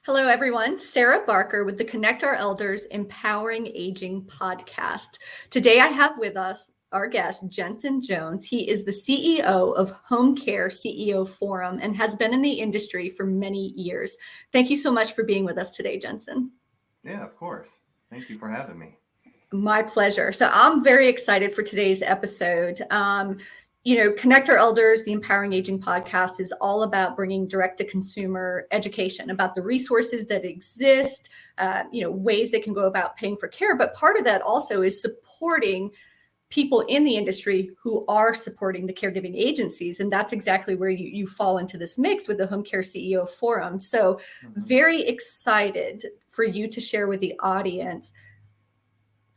Hello, everyone. Sarah Barker with the Connect Our Elders Empowering Aging podcast. Today, I have with us our guest, Jensen Jones. He is the CEO of HOMECAREceo Forum and has been in the industry for many years. Thank you so much for being with us today, Jensen. Yeah, of course. Thank you for having me. My pleasure. So I'm very excited for today's episode. Connect Our Elders, the Empowering Aging podcast is all about bringing direct to consumer education about the resources that exist, ways they can go about paying for care. But part of that also is supporting people in the industry who are supporting the caregiving agencies. And that's exactly where you fall into this mix with the HOMECAReceo Forum. So very excited for you to share with the audience.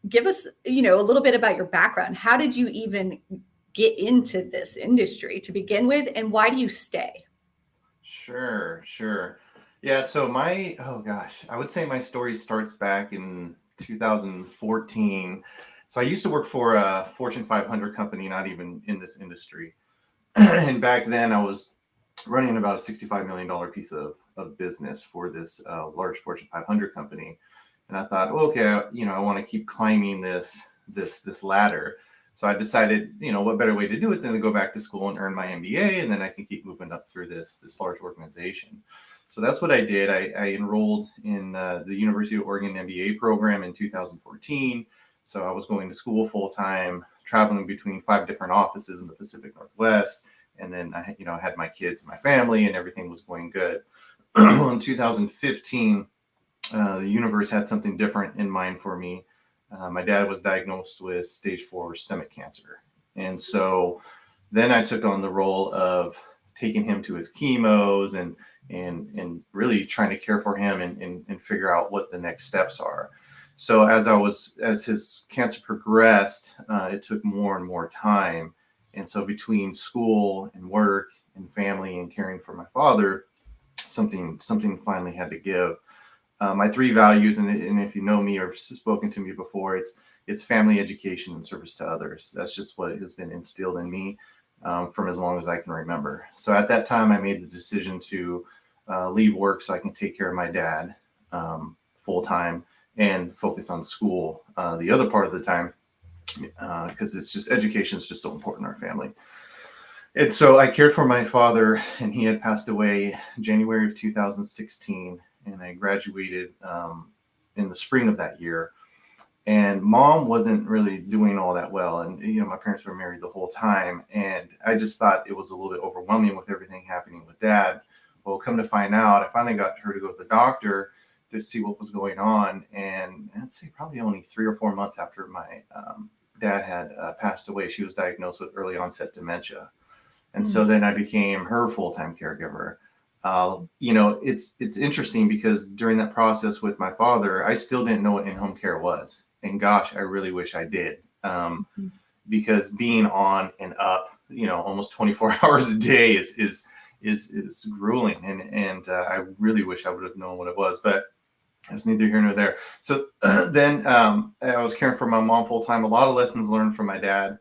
Give us, a little bit about your background. How did you even get into this industry to begin with, and why do you stay? Sure. Yeah, so I would say my story starts back in 2014. So I used to work for a Fortune 500 company, not even in this industry. And back then I was running about a $65 million piece of business for this large Fortune 500 company. And I thought, okay, I want to keep climbing this ladder. So I decided, what better way to do it than to go back to school and earn my MBA, and then I can keep moving up through this large organization. So that's what I did. I enrolled in the University of Oregon MBA program in 2014. So I was going to school full time, traveling between 5 different offices in the Pacific Northwest, and then I had my kids and my family, and everything was going good. In 2015. The universe had something different in mind for me. My dad was diagnosed with stage 4 stomach cancer. And so then I took on the role of taking him to his chemos and really trying to care for him and figure out what the next steps are. So as his cancer progressed, it took more and more time. And so between school and work and family and caring for my father, something finally had to give. My 3 values, and if you know me or spoken to me before, it's family, education, and service to others. That's just what has been instilled in me from as long as I can remember. So at that time, I made the decision to leave work so I can take care of my dad full time and focus on school the other part of the time, because education is just so important in our family. And so I cared for my father, and he had passed away January of 2016. And I graduated in the spring of that year. And mom wasn't really doing all that well. And, my parents were married the whole time. And I just thought it was a little bit overwhelming with everything happening with dad. Well, come to find out, I finally got her to go to the doctor to see what was going on. And I'd say probably only 3 or 4 months after my dad had passed away, she was diagnosed with early onset dementia. And so then I became her full-time caregiver. It's interesting because during that process with my father, I still didn't know what in-home care was. And gosh, I really wish I did. Because being on and up, almost 24 hours a day is grueling. And I really wish I would have known what it was, but it's neither here nor there. So then I was caring for my mom full time. A lot of lessons learned from my dad.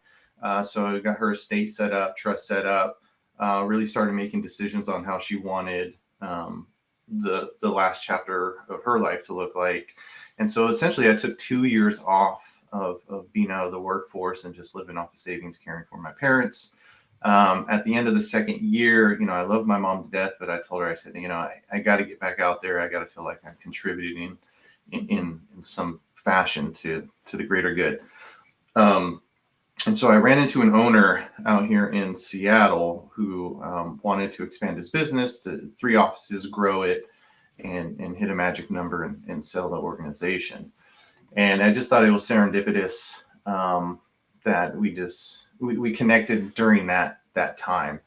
So I got her estate set up, trust set up. Really started making decisions on how she wanted the last chapter of her life to look like. And so essentially I took 2 years off of being out of the workforce and just living off of savings, caring for my parents. At the end of the second year, I love my mom to death, but I told her, I said, I got to get back out there. I got to feel like I'm contributing in some fashion to the greater good. And so I ran into an owner out here in Seattle who wanted to expand his business to 3 offices, grow it, and hit a magic number and sell the organization. And I just thought it was serendipitous that we connected during that time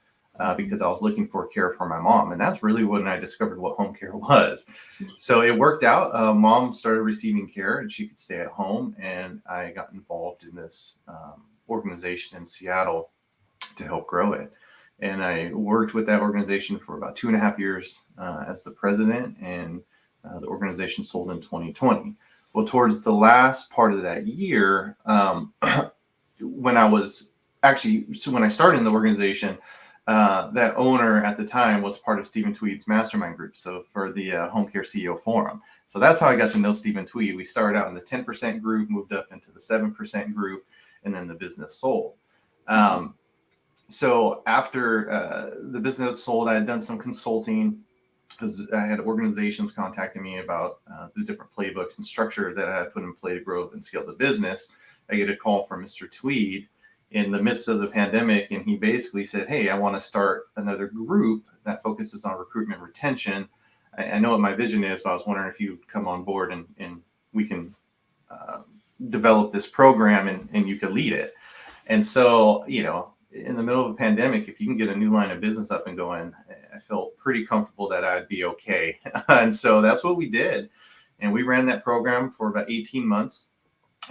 because I was looking for care for my mom. And that's really when I discovered what home care was. So it worked out. Mom started receiving care and she could stay at home. And I got involved in this organization in Seattle to help grow it. And I worked with that organization for about 2.5 years as the president, and the organization sold in 2020. Well, towards the last part of that year, when I started in the organization, that owner at the time was part of Stephen Tweed's mastermind group. So for the HOMECAREceo forum. So that's how I got to know Stephen Tweed. We started out in the 10% group, moved up into the 7% group, and then the business sold. So after the business sold, I had done some consulting because I had organizations contacting me about the different playbooks and structure that I had put in play to grow and scale the business. I get a call from Mr. Tweed in the midst of the pandemic, and he basically said, "Hey, I want to start another group that focuses on recruitment retention. I know what my vision is, but I was wondering if you'd come on board and we can develop this program and you could lead it." And so, in the middle of a pandemic, if you can get a new line of business up and going, I felt pretty comfortable that I'd be okay. And so that's what we did. And we ran that program for about 18 months,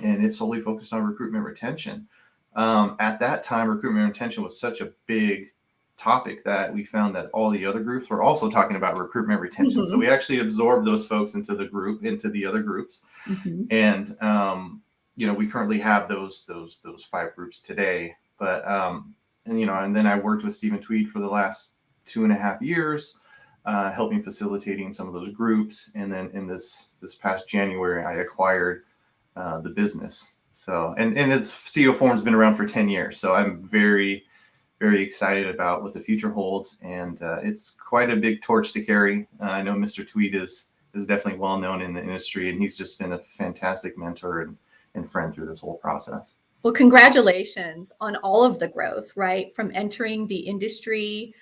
and it solely focused on recruitment retention. At that time, recruitment retention was such a big topic that we found that all the other groups were also talking about recruitment retention. So we actually absorbed those folks into the other groups. And, we currently have those 5 groups today. But, and then I worked with Stephen Tweed for the last 2.5 years, helping facilitating some of those groups. And then in this past January, I acquired the business. So, and its CEO Forum's been around for 10 years. So I'm very, very excited about what the future holds. And it's quite a big torch to carry. I know Mr. Tweed is definitely well known in the industry, and he's just been a fantastic mentor and friend through this whole process. Well, congratulations on all of the growth, right? From entering the industry,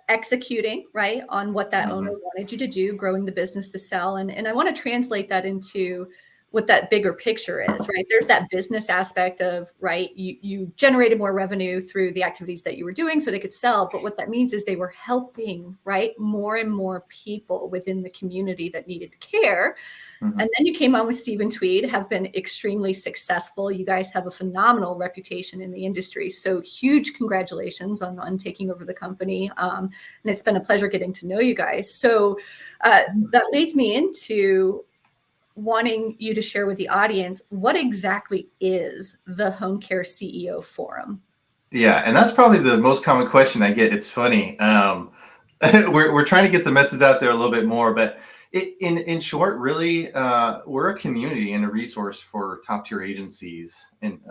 executing, right, on what that owner wanted you to do, growing the business to sell. And I want to translate that into what that bigger picture is, right? There's that business aspect of, right, you generated more revenue through the activities that you were doing so they could sell. But what that means is they were helping, right, more and more people within the community that needed care. And then you came on with Stephen Tweed, have been extremely successful. You guys have a phenomenal reputation in the industry. So huge congratulations on taking over the company. And it's been a pleasure getting to know you guys. So that leads me into wanting you to share with the audience, what exactly is the HOMECAREceo Forum? Yeah, and that's probably the most common question I get. It's funny. We're trying to get the message out there a little bit more, but in short, really, we're a community and a resource for top tier agencies and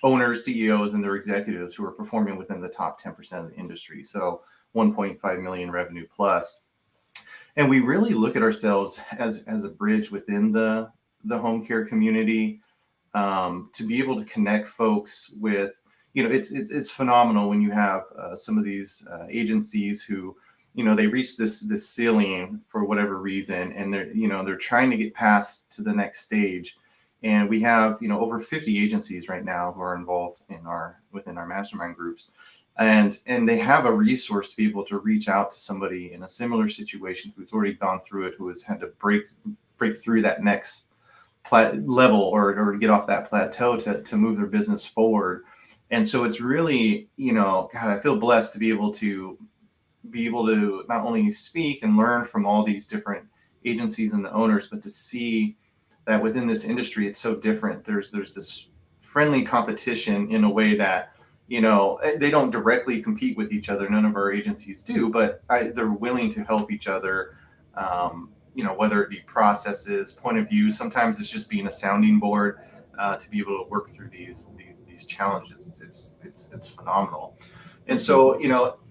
owners, CEOs, and their executives who are performing within the top 10% of the industry. So 1.5 million revenue plus. And we really look at ourselves as a bridge within the home care community to be able to connect folks with, it's phenomenal when you have some of these agencies who, they reach this ceiling for whatever reason, and they're trying to get past to the next stage. And we have, over 50 agencies right now who are involved within our mastermind groups. And they have a resource to be able to reach out to somebody in a similar situation who's already gone through it, who has had to break through that next level or get off that plateau to move their business forward. And so it's really, God, I feel blessed to be able to not only speak and learn from all these different agencies and the owners, but to see that within this industry, it's so different. There's this friendly competition in a way that, they don't directly compete with each other. None of our agencies do, but they're willing to help each other, whether it be processes, point of view. Sometimes it's just being a sounding board to be able to work through these challenges. It's phenomenal. And so,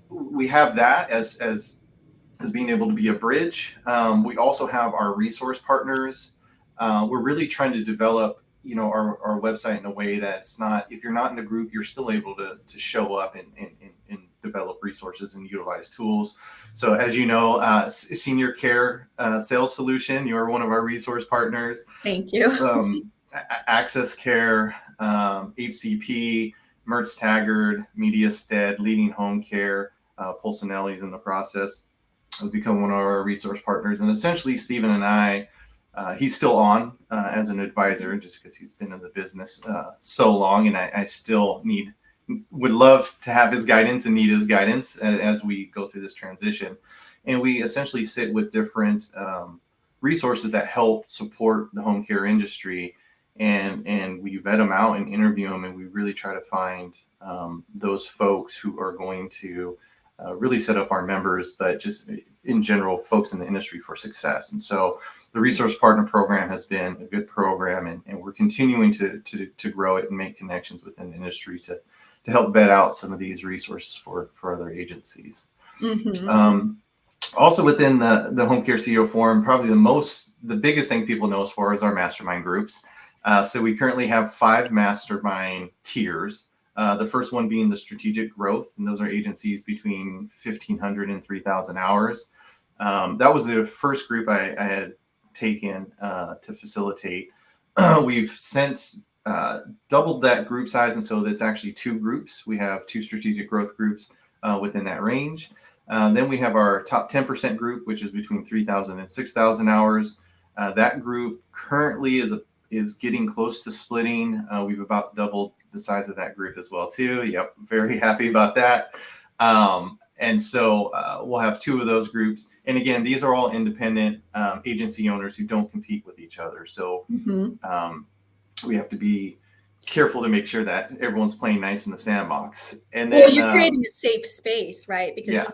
we have that as being able to be a bridge. We also have our resource partners. We're really trying to develop our website in a way that it's not, if you're not in the group, you're still able to show up and develop resources and utilize tools. So as you know, Senior Care Sales Solution, you're one of our resource partners. Thank you. Access Care, HCP, Mertz Taggart, MediaStead, Leading Home Care, Pulsinelli's in the process have become one of our resource partners. And essentially, Stephen and I, he's still on as an advisor just because he's been in the business so long, and I still would love to have his guidance and need his guidance as we go through this transition. And we essentially sit with different resources that help support the home care industry. and we vet them out and interview them, and we really try to find those folks who are going to really set up our members, but just in general, folks in the industry for success. And so the Resource Partner Program has been a good program, and we're continuing to grow it and make connections within the industry to help vet out some of these resources for other agencies. Mm-hmm. Also within the Home Care CEO Forum, probably the biggest thing people know us for is our mastermind groups. So we currently have 5 mastermind tiers. The first one being the strategic growth, and those are agencies between 1,500 and 3,000 hours. That was the first group I had taken to facilitate. We've since doubled that group size, and so that's actually 2 groups. We have 2 strategic growth groups within that range. Then we have our top 10% group, which is between 3,000 and 6,000 hours. That group currently is getting close to splitting. We've about doubled the size of that group as well too. Yep, very happy about that. And so we'll have 2 of those groups. And again, these are all independent agency owners who don't compete with each other. So we have to be careful to make sure that everyone's playing nice in the sandbox. And then, well, you're creating a safe space, right? Because yeah. when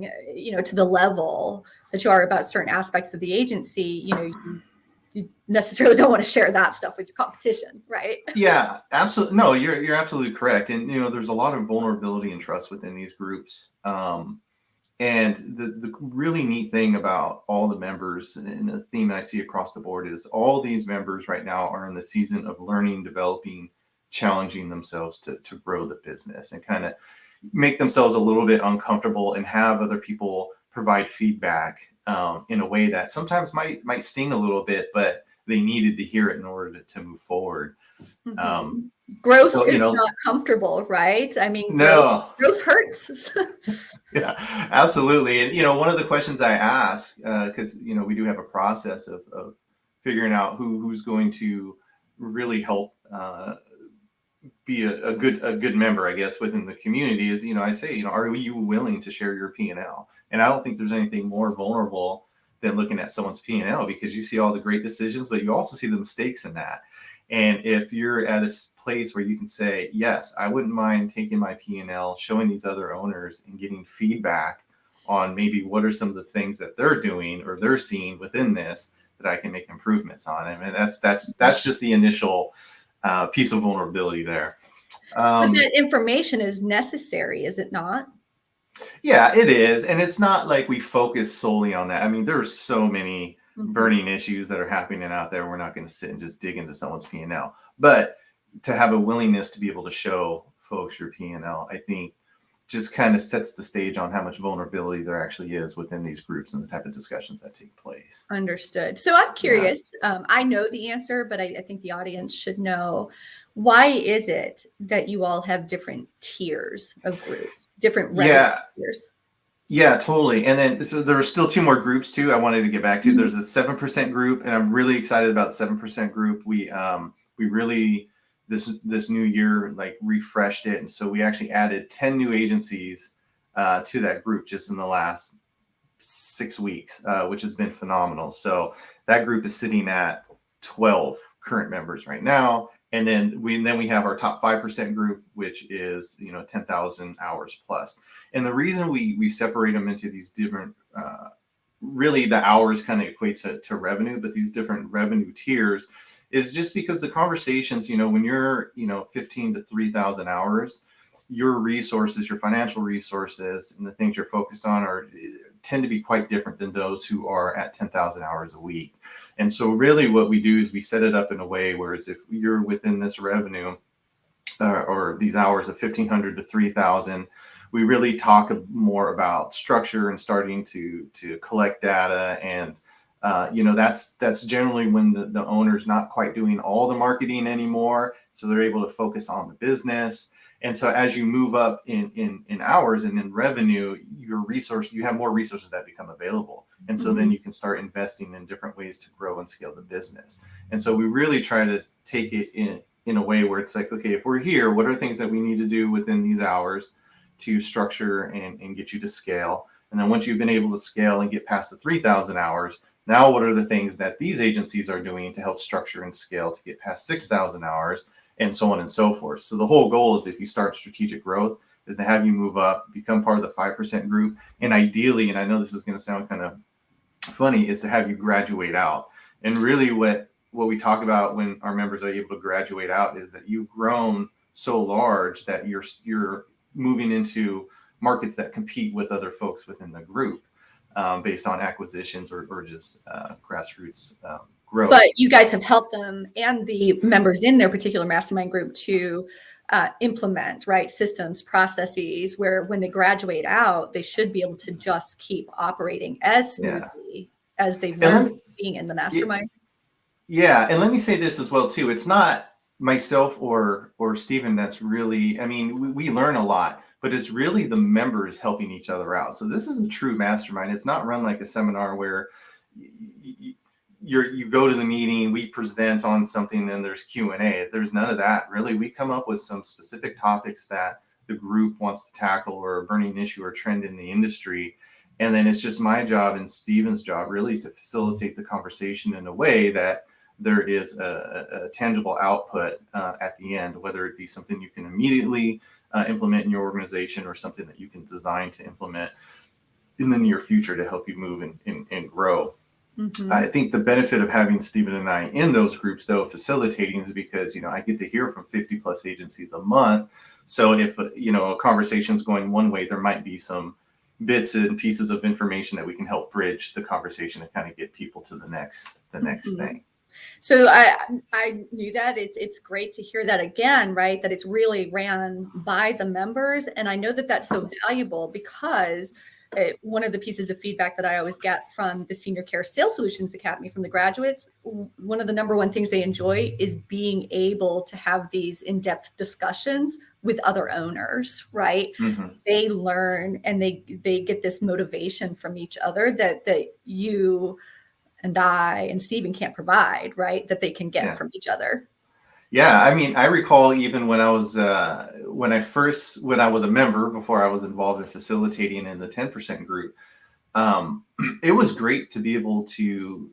you're talking, to the level that you are about certain aspects of the agency, you necessarily don't want to share that stuff with your competition, right? Yeah, absolutely. No, you're absolutely correct. And there's a lot of vulnerability and trust within these groups. And the really neat thing about all the members, and the theme I see across the board, is all these members right now are in the season of learning, developing, challenging themselves to grow the business and kind of make themselves a little bit uncomfortable and have other people provide feedback in a way that sometimes might sting a little bit, but they needed to hear it in order to move forward. Growth is not comfortable, right? I mean, no, growth hurts. Yeah, absolutely. And one of the questions I ask, because we do have a process of figuring out who's going to really help be a good member, I guess, within the community, is I say, are you willing to share your P&L? And I don't think there's anything more vulnerable than looking at someone's P&L, because you see all the great decisions, but you also see the mistakes in that. And if you're at a place where you can say, yes, I wouldn't mind taking my P&L, showing these other owners and getting feedback on maybe what are some of the things that they're doing or they're seeing within this that I can make improvements on. I mean, that's just the initial piece of vulnerability there. But that information is necessary, is it not? Yeah, it is. And it's not like we focus solely on that. I mean, there's so many burning issues that are happening out there. We're not going to sit and just dig into someone's P&L, but to have a willingness to be able to show folks your P&L, I think just kind of sets the stage on how much vulnerability there actually is within these groups and the type of discussions that take place. Understood. So I'm curious, I know the answer, but I think the audience should know, why is it that you all have different tiers of groups, different revenue tiers? Yeah, totally. And then so there are still 2 more groups too I wanted to get back to. There's a 7% group, and I'm really excited about 7% group. We really this new year refreshed it, and so we actually added 10 new agencies to that group just in the last 6 weeks, which has been phenomenal. So that group is sitting at 12 current members right now. And then we have our top 5% group, which is 10,000 hours plus. And the reason we separate them into these different, really the hours kind of equate to revenue, but these different revenue tiers is just because the conversations, when you're 15 to 3,000 hours, your resources, your financial resources, and the things you're focused on tend to be quite different than those who are at 10,000 hours a week. And so really what we do is we set it up in a way whereas if you're within this revenue or these hours of 1,500 to 3,000, we really talk more about structure and starting to collect data. And that's generally when the owner's not quite doing all the marketing anymore, so they're able to focus on the business. And so as you move up in hours and in revenue, you have more resources that become available. And so then you can start investing in different ways to grow and scale the business. And so we really try to take it in a way where it's like, okay, if we're here, what are things that we need to do within these hours to structure and get you to scale? And then once you've been able to scale and get past the 3,000 hours, Now, what are the things that these agencies are doing to help structure and scale to get past 6,000 hours, and so on and so forth. So the whole goal is, if you start strategic growth, is to have you move up, become part of the 5% group, and ideally, and I know this is going to sound kind of funny, is to have you graduate out. And really what we talk about when our members are able to graduate out is that you've grown so large that you're moving into markets that compete with other folks within the group, based on acquisitions or just grassroots growth. But you guys have helped them and the members in their particular mastermind group to implement, right, systems, processes, where when they graduate out, they should be able to just keep operating as smoothly as they've learned being in the mastermind. Yeah, and let me say this as well too. It's not myself or Stephen that's really, I mean, we learn a lot, but it's really the members helping each other out. So this is a true mastermind. It's not run like a seminar where you go to the meeting, we present on something, and there's Q&A. There's none of that, really. We come up with some specific topics that the group wants to tackle, or a burning issue or trend in the industry. And then it's just my job and Stephen's job really to facilitate the conversation in a way that there is a tangible output at the end, whether it be something you can immediately implement in your organization, or something that you can design to implement in the near future to help you move and grow. Mm-hmm. I think the benefit of having Stephen and I in those groups, though, facilitating, is because, I get to hear from 50 plus agencies a month. So if, a conversation is going one way, there might be some bits and pieces of information that we can help bridge the conversation and kind of get people to the next mm-hmm. thing. So I knew that. It's great to hear that again, right? That it's really ran by the members. And I know that that's so valuable, because one of the pieces of feedback that I always get from the Senior Care Sales Solutions Academy, from the graduates, one of the number one things they enjoy is being able to have these in-depth discussions with other owners, right? Mm-hmm. They learn and they get this motivation from each other that you and I and Stephen can't provide, right? That they can get from each other. Yeah, I mean, I recall even when I was when I was a member, before I was involved in facilitating in the 10% group, it was great to be able to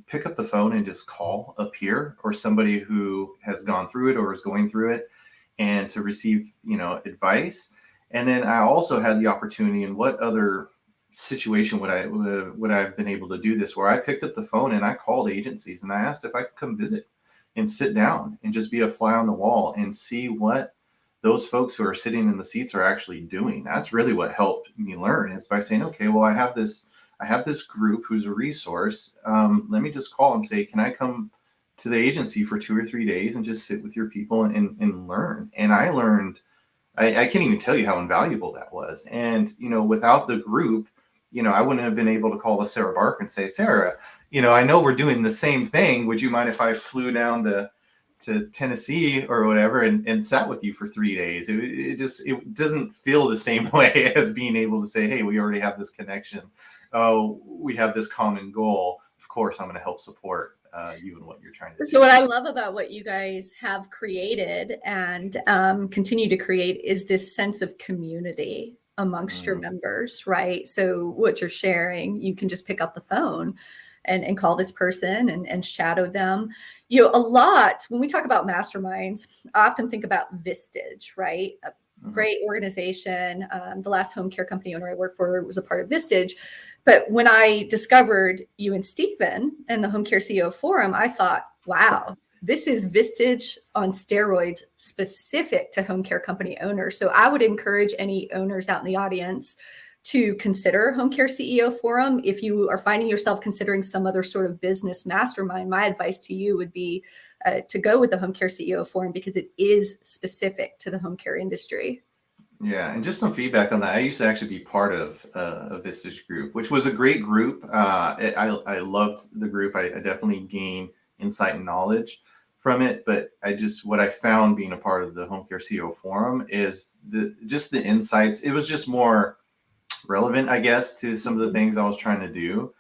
pick up the phone and just call a peer or somebody who has gone through it or is going through it, and to receive advice. And then I also had the opportunity, in what other situation would I have been able to do this, where I picked up the phone and I called agencies and I asked if I could come visit and sit down and just be a fly on the wall and see what those folks who are sitting in the seats are actually doing. That's really what helped me learn, is by saying, okay, well, I have this group who's a resource. Let me just call and say, can I come to the agency for 2 or 3 days and just sit with your people and learn? And I learned, I can't even tell you how invaluable that was. And, without the group, I wouldn't have been able to call Sarah Barker and say, Sarah, I know we're doing the same thing. Would you mind if I flew down to Tennessee or whatever and sat with you for 3 days? It doesn't feel the same way as being able to say, hey, we already have this connection. Oh, we have this common goal. Of course, I'm going to help support you and what you're trying to do. So what I love about what you guys have created and continue to create is this sense of community amongst your members, right? So what you're sharing, you can just pick up the phone and call this person and shadow them. A lot, when we talk about masterminds, I often think about Vistage, right? A great organization. The last home care company owner I worked for was a part of Vistage. But when I discovered you and Stephen and the Home Care CEO Forum, I thought, wow, this is Vistage on steroids, specific to home care company owners. So I would encourage any owners out in the audience to consider Home Care CEO Forum. If you are finding yourself considering some other sort of business mastermind, my advice to you would be to go with the Home Care CEO Forum, because it is specific to the home care industry. Yeah, and just some feedback on that. I used to actually be part of a Vistage group, which was a great group. I loved the group. I definitely gained insight and knowledge from it. But what I found being a part of the Home Care CEO Forum is the insights. It was just more relevant, I guess, to some of the things I was trying to do.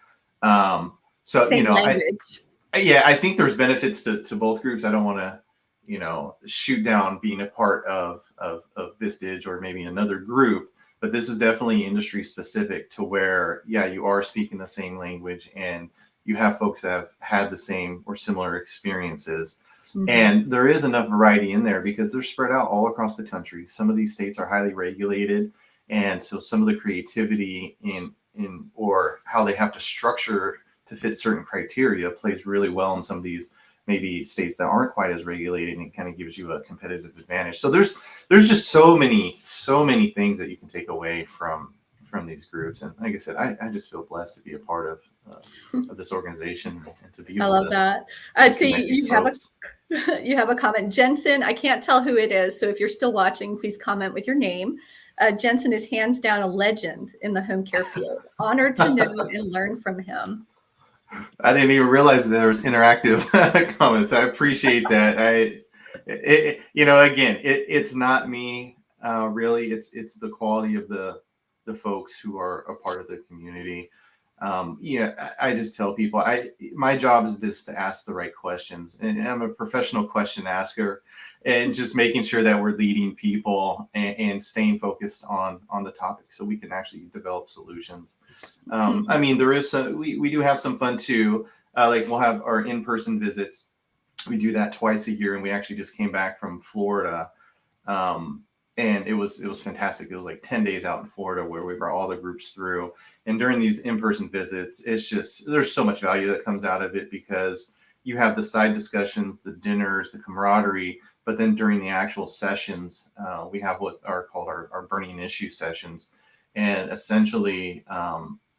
Same language. I think there's benefits to both groups. I don't want to, shoot down being a part of Vistage or maybe another group. but this is definitely industry specific to where, yeah, you are speaking the same language and you have folks that have had the same or similar experiences. And there is enough variety in there because they're spread out all across the country. Some of these states are highly regulated. And so some of the creativity in or how they have to structure to fit certain criteria plays really well in some of these maybe states that aren't quite as regulated, and it kind of gives you a competitive advantage. So there's just so many things that you can take away from these groups. And like I said, I just feel blessed to be a part of this organization and to be able I love to that. So you have a comment. Jensen, I can't tell who it is. So if you're still watching, please comment with your name. Jensen is hands down a legend in the home care field. Honored to know and learn from him. I didn't even realize that there was interactive comments. I appreciate that. It's not me, really. It's the quality of the folks who are a part of the community. I just tell people my job is just to ask the right questions, and I'm a professional question asker, and just making sure that we're leading people and staying focused on the topic so we can actually develop solutions. There is we do have some fun too. Like we'll have our in-person visits. We do that twice a year, and we actually just came back from Florida. And it was fantastic. It was like 10 days out in Florida where we brought all the groups through. And during these in-person visits, it's just, there's so much value that comes out of it because you have the side discussions, the dinners, the camaraderie. But then during the actual sessions, we have what are called our burning issue sessions. And essentially,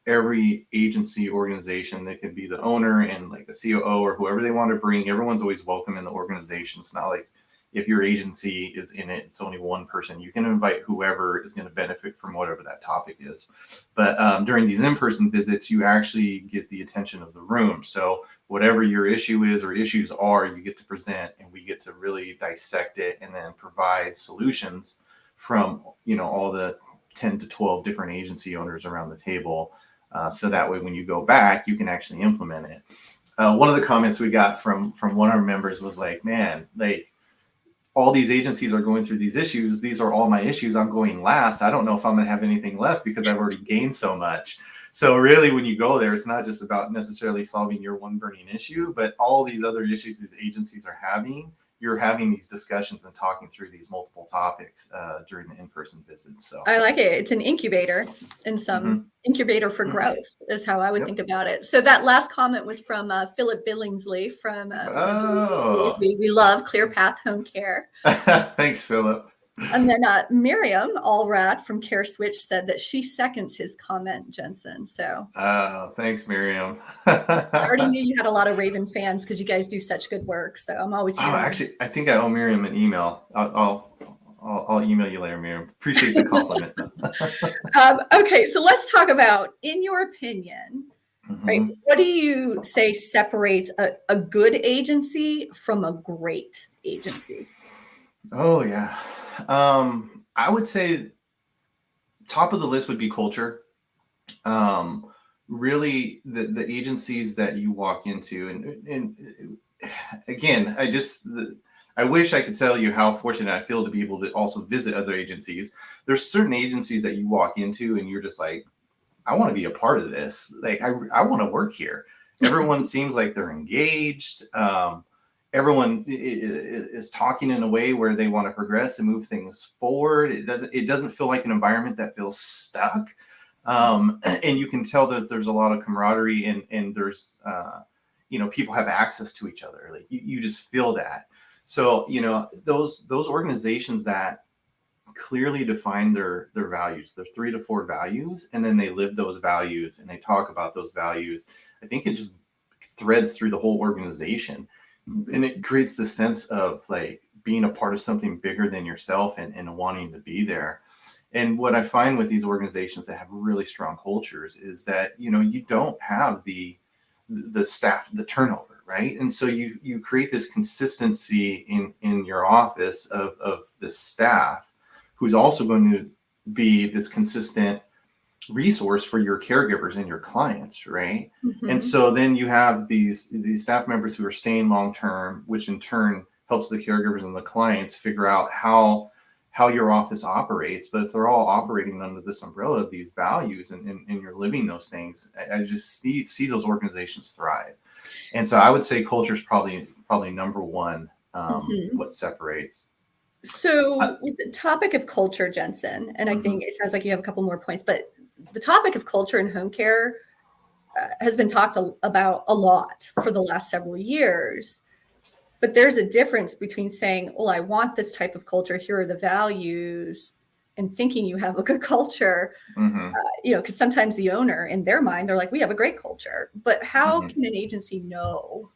every agency organization, that could be the owner and like the COO or whoever they want to bring, everyone's always welcome in the organization. It's not like if your agency is in it, it's only one person. You can invite whoever is going to benefit from whatever that topic is. But during these in-person visits, you actually get the attention of the room. So whatever your issue is or issues are, you get to present, and we get to really dissect it and then provide solutions from, all the 10 to 12 different agency owners around the table. So that way, when you go back, you can actually implement it. One of the comments we got from one of our members was like, man, all these agencies are going through these issues. These are all my issues. I'm going last. I don't know if I'm going to have anything left because I've already gained so much. So really, when you go there, it's not just about necessarily solving your one burning issue, but all these other issues these agencies are having. You're having these discussions and talking through these multiple topics during the in-person visits. So I like it. It's an incubator and some incubator for growth is how I would think about it. So that last comment was from Philip Billingsley from we love Clear Path Home Care. Thanks, Philip. And then Miriam Allrat from Care Switch said that she seconds his comment, Jensen. So thanks, Miriam. I already knew you had a lot of Raven fans because you guys do such good work. So I'm always here. Actually, I think I owe Miriam an email. I'll email you later, Miriam. Appreciate the compliment. Okay, so let's talk about, in your opinion, right? What do you say separates a good agency from a great agency? Oh, yeah. I would say top of the list would be culture. Really, the agencies that you walk into, and again, I wish I could tell you how fortunate I feel to be able to also visit other agencies. There's certain agencies that you walk into and you're just like, I want to be a part of this. Like, I want to work here. Everyone seems like they're engaged. Everyone is talking in a way where they want to progress and move things forward. It doesn't feel like an environment that feels stuck. And you can tell that there's a lot of camaraderie and there's, people have access to each other. Like you just feel that. So, those organizations that clearly define their values, their 3 to 4 values, and then they live those values and they talk about those values. I think it just threads through the whole organization. And it creates the sense of like being a part of something bigger than yourself and wanting to be there. And what I find with these organizations that have really strong cultures is that, you don't have the staff, the turnover, right? And so you create this consistency in your office of this staff who's also going to be this consistent resource for your caregivers and your clients, right? And so then you have these staff members who are staying long term, which in turn helps the caregivers and the clients figure out how how your office operates, but if they're all operating under this umbrella of these values and you're living those things, I just see those organizations thrive. And so I would say culture is probably number one, what separates. So with the topic of culture, Jensen, and I think it sounds like you have a couple more points, but the topic of culture in home care has been talked about a lot for the last several years. But there's a difference between saying, well, I want this type of culture, here are the values, and thinking you have a good culture, because sometimes the owner, in their mind, they're like, we have a great culture. But how can an agency know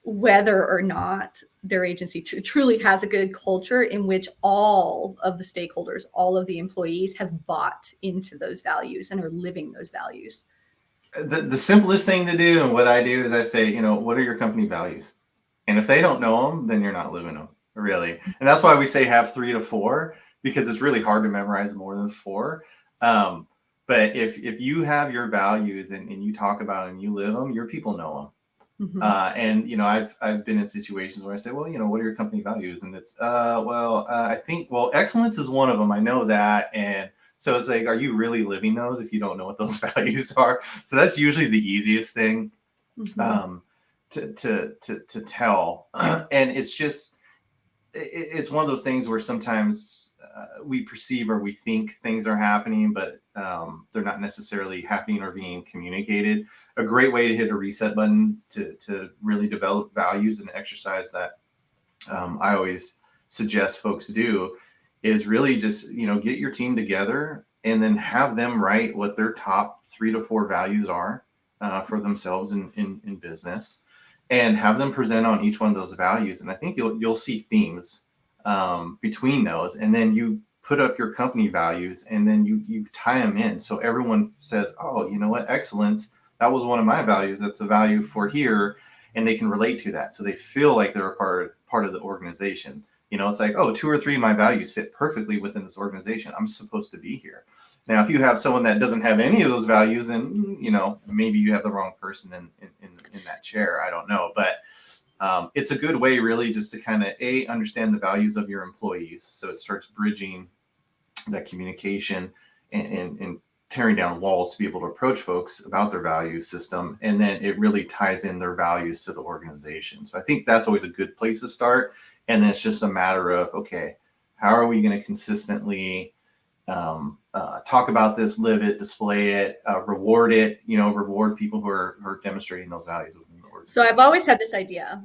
whether or not their agency truly has a good culture in which all of the stakeholders, all of the employees have bought into those values and are living those values? The simplest thing to do, and what I do, is I say, what are your company values? And if they don't know them, then you're not living them, really. And that's why we say have 3 to 4, because it's really hard to memorize more than 4. But if you have your values and you talk about them and you live them, your people know them. And I've been in situations where I say, well, what are your company values? And it's I think excellence is one of them. I know that. And so it's like, are you really living those if you don't know what those values are? So that's usually the easiest thing to tell. And it's one of those things where sometimes we perceive or we think things are happening, but they're not necessarily happening or being communicated. A great way to hit a reset button to really develop values and exercise that I always suggest folks do is really just, get your team together and then have them write what their top 3 to 4 values are for themselves in business, and have them present on each one of those values. And I think you'll see themes between those, and then you put up your company values, and then you tie them in. So everyone says, oh, you know what, excellence, that was one of my values. That's a value for here. And they can relate to that. So they feel like they're a part of the organization. It's like, oh, 2 or 3 of my values fit perfectly within this organization. I'm supposed to be here. Now, if you have someone that doesn't have any of those values, then, maybe you have the wrong person in that chair. I don't know. But it's a good way, really, just to kind of, understand the values of your employees. So it starts bridging that communication and tearing down walls to be able to approach folks about their value system. And then it really ties in their values to the organization. So I think that's always a good place to start. And then it's just a matter of, okay, how are we going to consistently talk about this, live it, display it, reward it, reward people who are demonstrating those values within the organization. So I've always had this idea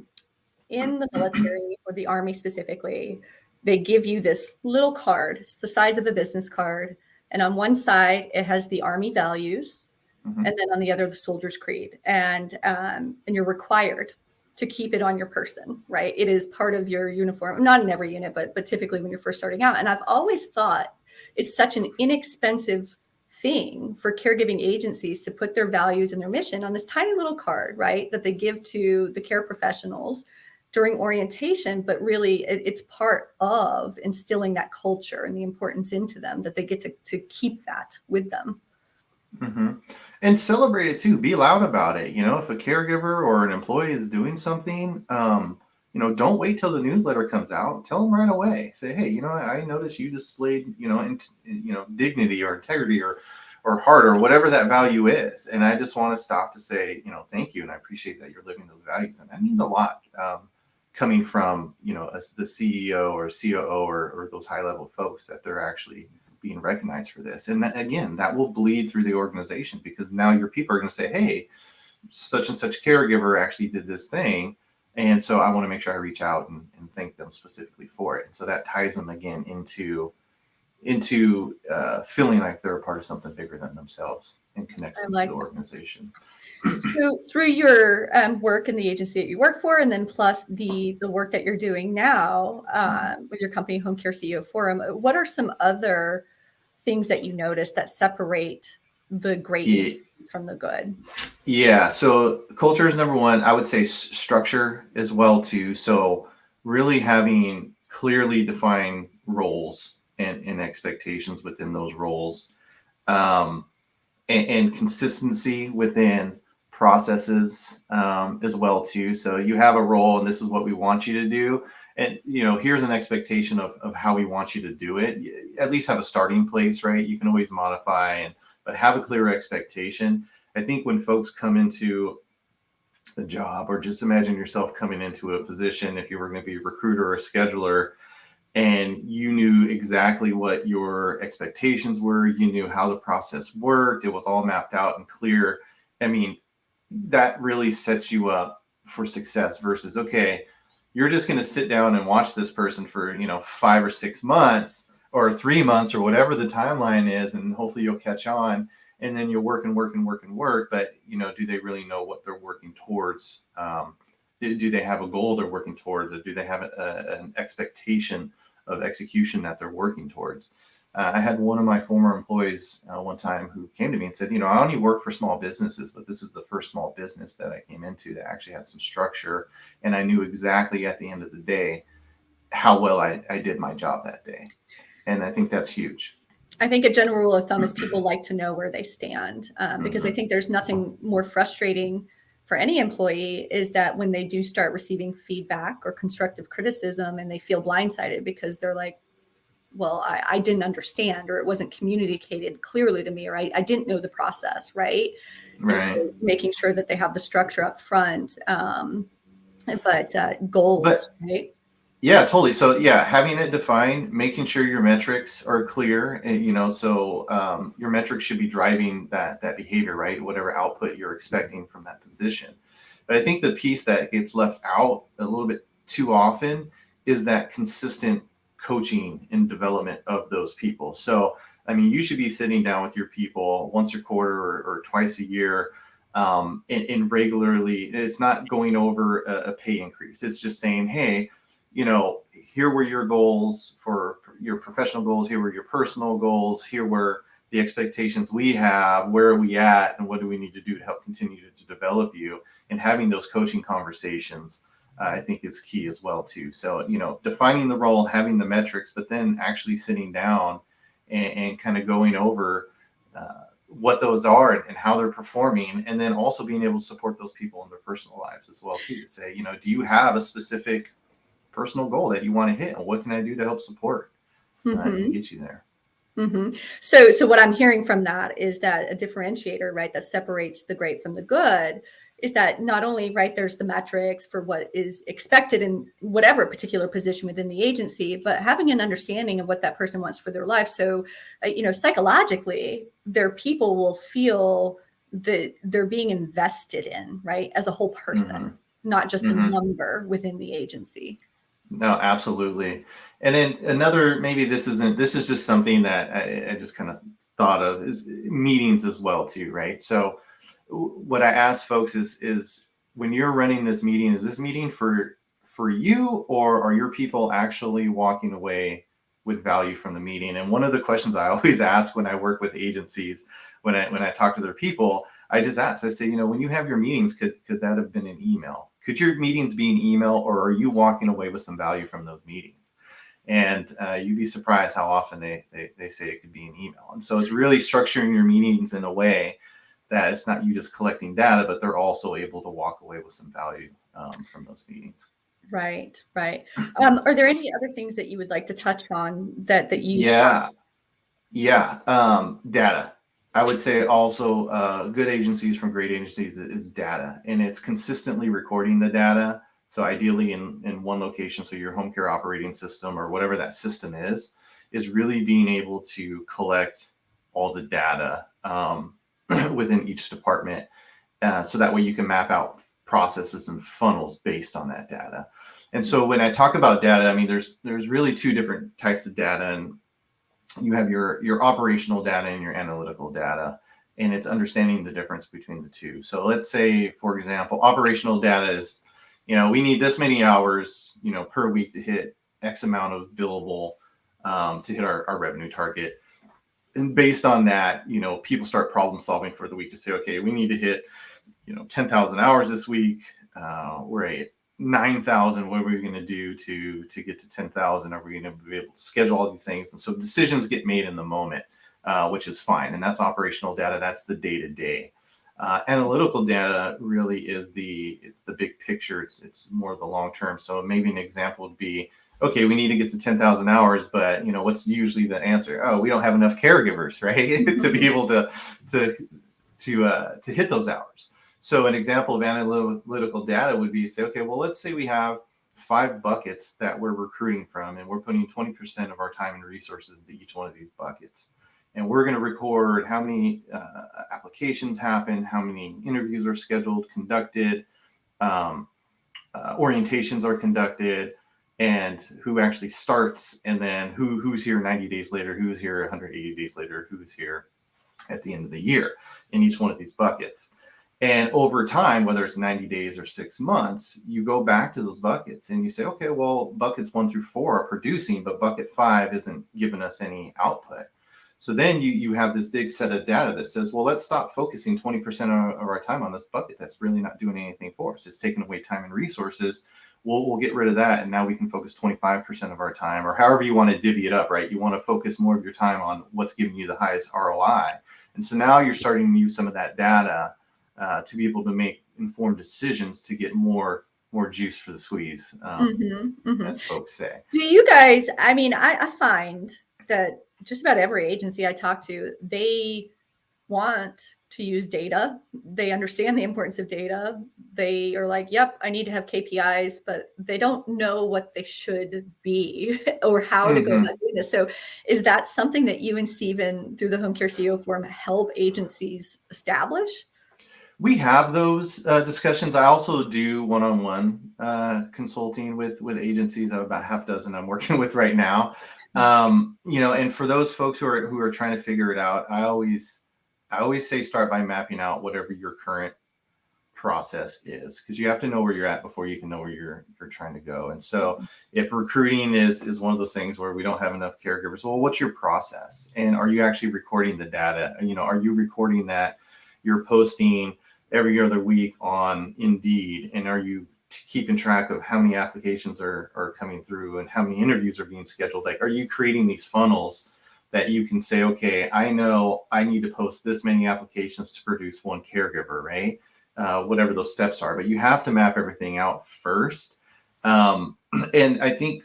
in the military, or the Army specifically, they give you this little card. It's the size of a business card. And on one side, it has the Army values, and then on the other, the soldier's creed. And you're required to keep it on your person, right? It is part of your uniform, not in every unit, but typically when you're first starting out. And I've always thought it's such an inexpensive thing for caregiving agencies to put their values and their mission on this tiny little card, right, that they give to the care professionals during orientation. But really, it's part of instilling that culture and the importance into them, that they get to keep that with them. And celebrate it too. Be loud about it. If a caregiver or an employee is doing something, don't wait till the newsletter comes out. Tell them right away. Say, hey, I noticed you displayed, dignity or integrity or heart or whatever that value is. And I just want to stop to say, thank you. And I appreciate that you're living those values. And that means a lot coming from, the CEO or COO or those high level folks, that they're actually being recognized for this. And that, again, that will bleed through the organization, because now your people are going to say, hey, such and such caregiver actually did this thing. And so I want to make sure I reach out and thank them specifically for it. And so that ties them again into feeling like they're a part of something bigger than themselves and connects them to the organization. So through your work in the agency that you work for, and then plus the work that you're doing now with your company, HOMECAREceo Forum, what are some other things that you notice that separate the great from the good? Yeah. So culture is number one. I would say structure as well too. So really having clearly defined roles and expectations within those roles, and consistency within processes as well too. So you have a role, and this is what we want you to do. and here's an expectation of how we want you to do it. At least have a starting place, right? You can always modify, but have a clear expectation. I think when folks come into the job, or just imagine yourself coming into a position, if you were going to be a recruiter or a scheduler, and you knew exactly what your expectations were, you knew how the process worked, it was all mapped out and clear. I mean, that really sets you up for success versus, okay, you're just going to sit down and watch this person for 5 or 6 months or 3 months or whatever the timeline is, and hopefully you'll catch on, and then you'll work and work and work and work. But do they really know what they're working towards? Do they have a goal they're working towards, or do they have an expectation of execution that they're working towards? I had one of my former employees one time who came to me and said, I only work for small businesses, but this is the first small business that I came into that actually had some structure. And I knew exactly at the end of the day how well I did my job that day. And I think that's huge. I think a general rule of thumb is people like to know where they stand, because I think there's nothing more frustrating for any employee is that when they do start receiving feedback or constructive criticism and they feel blindsided because they're like, well, I didn't understand, or it wasn't communicated clearly to me, or I didn't know the process, right? Right. And so making sure that they have the structure up front, but goals, right? Yeah, totally. So yeah, having it defined, making sure your metrics are clear, and so your metrics should be driving that behavior, right? Whatever output you're expecting from that position. But I think the piece that gets left out a little bit too often is that consistent coaching and development of those people. So I mean, you should be sitting down with your people once a quarter or twice a year, and regularly. It's not going over a pay increase. It's just saying, hey, here were your goals for your professional goals. Here were your personal goals. Here were the expectations we have. Where are we at? And what do we need to do to help continue to develop you? And having those coaching conversations, I think is key as well too. So, defining the role, having the metrics, but then actually sitting down and kind of going over what those are and how they're performing. And then also being able to support those people in their personal lives as well too, to say, do you have a specific personal goal that you want to hit, and what can I do to help support and get you there? So what I'm hearing from that is that a differentiator, right, that separates the great from the good is that not only, right, there's the metrics for what is expected in whatever particular position within the agency, but having an understanding of what that person wants for their life. So, psychologically, their people will feel that they're being invested in, right, as a whole person, not just a number within the agency. No, absolutely. And then another, maybe this is just something that I just kind of thought of, is meetings as well too, right? So what I ask folks is when you're running this meeting, is this meeting for you, or are your people actually walking away with value from the meeting? And one of the questions I always ask when I work with agencies, when I talk to their people, I just ask, I say, when you have your meetings, could that have been an email? Could your meetings be an email, or are you walking away with some value from those meetings? And you'd be surprised how often they say it could be an email. And so it's really structuring your meetings in a way that it's not you just collecting data, but they're also able to walk away with some value from those meetings. Right. Are there any other things that you would like to touch on that you? Data. I would say also good agencies from great agencies is data, and it's consistently recording the data. So ideally in one location, so your home care operating system or whatever that system is really being able to collect all the data within each department. So that way you can map out processes and funnels based on that data. And so when I talk about data, I mean, there's really two different types of data, and you have your operational data and your analytical data, and it's understanding the difference between the two. So let's say, for example, operational data is, we need this many hours, per week to hit X amount of billable, to hit our revenue target. And based on that, people start problem solving for the week to say, okay, we need to hit, 10,000 hours this week. We're at 9,000. What are we going to do to get to 10,000? Are we going to be able to schedule all these things? And so decisions get made in the moment, which is fine. And that's operational data. That's the day-to-day. Analytical data really is it's the big picture. It's more the long term. So maybe an example would be, okay, we need to get to 10,000 hours, but what's usually the answer? Oh, we don't have enough caregivers, right, to be able to hit those hours. So an example of analytical data would be, say, okay, well, let's say we have 5 buckets that we're recruiting from, and we're putting 20% of our time and resources into each one of these buckets. And we're going to record how many applications happen, how many interviews are scheduled, conducted, orientations are conducted, and who actually starts, and then who's here 90 days later, who's here 180 days later, who's here at the end of the year in each one of these buckets. And over time, whether it's 90 days or 6 months, you go back to those buckets and you say, okay, well, buckets 1 through 4 are producing, but bucket 5 isn't giving us any output. So then you have this big set of data that says, well, let's stop focusing 20% of our time on this bucket that's really not doing anything for us. It's taking away time and resources. We'll get rid of that, and now we can focus 25% of our time, or however you want to divvy it up, right? You want to focus more of your time on what's giving you the highest ROI. And so now you're starting to use some of that data to be able to make informed decisions to get more juice for the squeeze, as folks say. Do you guys, I find that just about every agency I talk to, they want to use data. They understand the importance of data. They are like, yep, I need to have KPIs, but they don't know what they should be or how to go about doing this. So is that something that you and Stephen, through the HOMECAREceo Forum, help agencies establish? We have those discussions. I also do one-on-one consulting with agencies. I have about half dozen I'm working with right now. And for those folks who are trying to figure it out, I always say start by mapping out whatever your current process is, because you have to know where you're at before you can know where you're trying to go. And so if recruiting is one of those things where we don't have enough caregivers, well, what's your process? And are you actually recording the data? Are you recording that you're posting every other week on Indeed? And are you keeping track of how many applications are coming through and how many interviews are being scheduled? Like, are you creating these funnels that you can say, okay, I know I need to post this many applications to produce 1 caregiver, right? Whatever those steps are, but you have to map everything out first. And I think,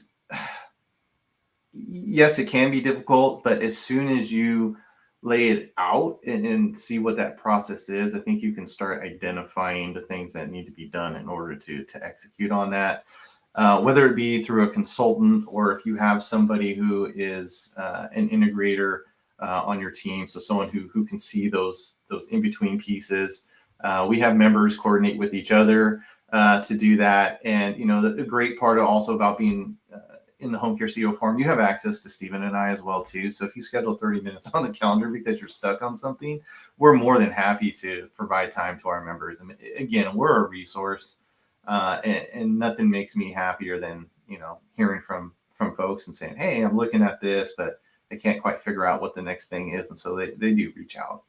yes, it can be difficult, but as soon as you lay it out and see what that process is, I think you can start identifying the things that need to be done in order to execute on that. Whether it be through a consultant, or if you have somebody who is an integrator on your team, so someone who can see those in-between pieces. We have members coordinate with each other to do that. And, the great part also about being in the HOMECAREceo Forum, you have access to Stephen and I as well too. So if you schedule 30 minutes on the calendar because you're stuck on something, we're more than happy to provide time to our members. And again, we're a resource, and nothing makes me happier than hearing from folks and saying, hey, I'm looking at this, but I can't quite figure out what the next thing is. And so they do reach out.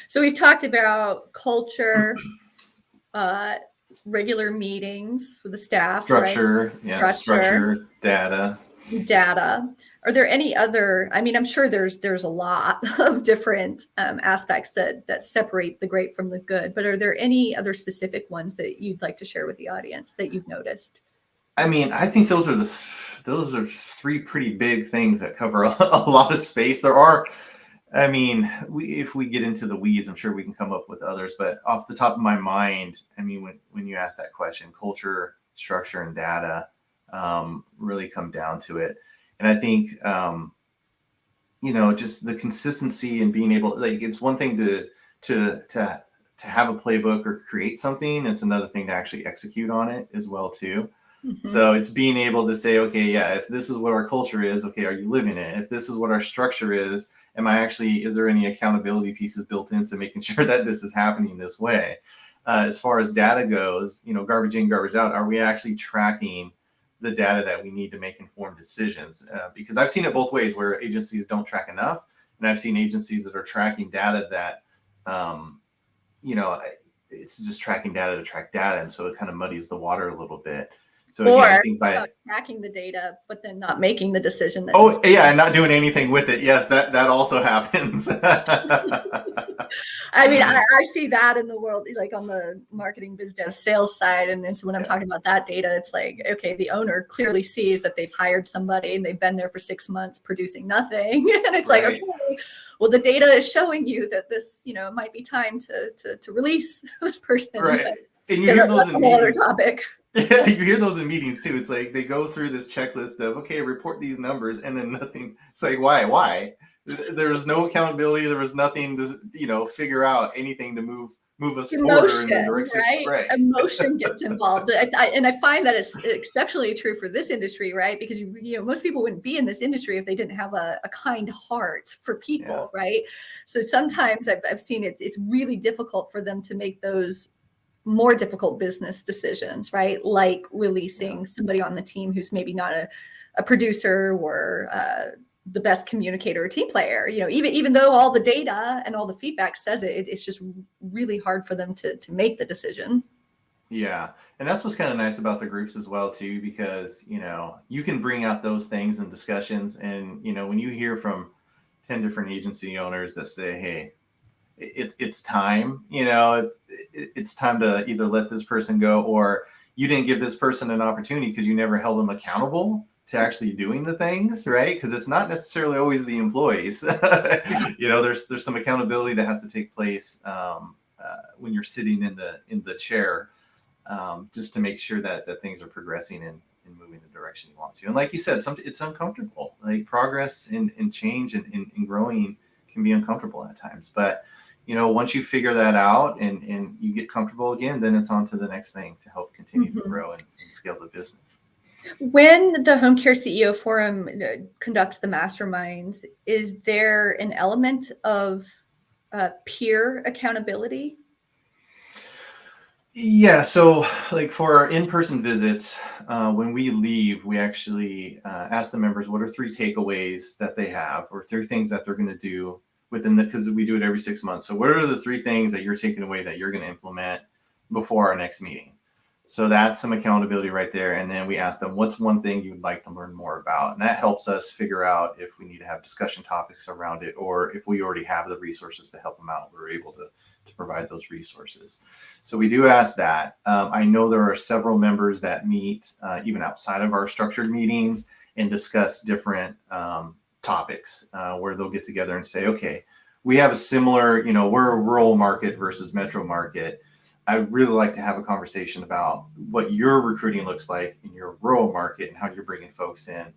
So we've talked about culture, regular meetings with the staff, structure, right? Yeah, structure, data. Are there any other? I'm sure there's a lot of different aspects that separate the great from the good, but are there any other specific ones that you'd like to share with the audience that you've noticed? I think those are 3 pretty big things that cover a lot of space. There are, if we get into the weeds, I'm sure we can come up with others, but off the top of my mind, when you ask that question, culture, structure, and data really come down to it. And I think, just the consistency and being able, like, it's one thing to have a playbook or create something. It's another thing to actually execute on it as well too. So it's being able to say, okay, yeah, if this is what our culture is, okay, are you living it? If this is what our structure is, is there any accountability pieces built into making sure that this is happening this way? As far as data goes, garbage in, garbage out, are we actually tracking the data that we need to make informed decisions? Because I've seen it both ways, where agencies don't track enough, and I've seen agencies that are tracking data that, it's just tracking data to track data. And so it kind of muddies the water a little bit. So or I think by tracking the data, but then not making the decision. And not doing anything with it. Yes, that also happens. I mean, I see that in the world, like on the marketing biz dev sales side. And so when I'm talking about that data, it's like, okay, the owner clearly sees that they've hired somebody and they've been there for 6 months producing nothing. And it's like, okay, well, the data is showing you that this, it might be time to release this person. Right. But, and you hear those in meetings. Other topic. Yeah, you hear those in meetings too. It's like they go through this checklist of, okay, report these numbers, and then nothing. It's like, why? There was no accountability. There was nothing to, figure out anything to move us forward in the direction. Right? Emotion gets involved. And I find that it's exceptionally true for this industry, right? Because most people wouldn't be in this industry if they didn't have a kind heart for people, right? So sometimes I've seen it's really difficult for them to make those more difficult business decisions, right? Like releasing somebody on the team who's maybe not a producer or the best communicator or team player. Even though all the data and all the feedback says it's just really hard for them to make the decision. Yeah. And that's what's kind of nice about the groups as well too, because, you can bring out those things in discussions. And, when you hear from 10 different agency owners that say, hey, it's time, it's time to either let this person go, or you didn't give this person an opportunity because you never held them accountable to actually doing the things, right? Because it's not necessarily always the employees. There's some accountability that has to take place when you're sitting in the chair, just to make sure that things are progressing and moving the direction you want to. And like you said, it's uncomfortable. Like progress and change and growing can be uncomfortable at times, but once you figure that out and you get comfortable again, then it's on to the next thing to help continue to grow and scale the business. When the Home Care CEO Forum conducts the masterminds, is there an element of peer accountability? Yeah. So like for our in-person visits, when we leave, we actually ask the members, what are 3 takeaways that they have, or 3 things that they're going to do because we do it every 6 months. So what are the 3 things that you're taking away that you're going to implement before our next meeting? So that's some accountability right there. And then we ask them, what's one thing you'd like to learn more about? And that helps us figure out if we need to have discussion topics around it, or if we already have the resources to help them out, we're able to provide those resources. So we do ask that. I know there are several members that meet even outside of our structured meetings and discuss different topics where they'll get together and say, okay, we have a similar, we're a rural market versus metro market. I'd really like to have a conversation about what your recruiting looks like in your rural market and how you're bringing folks in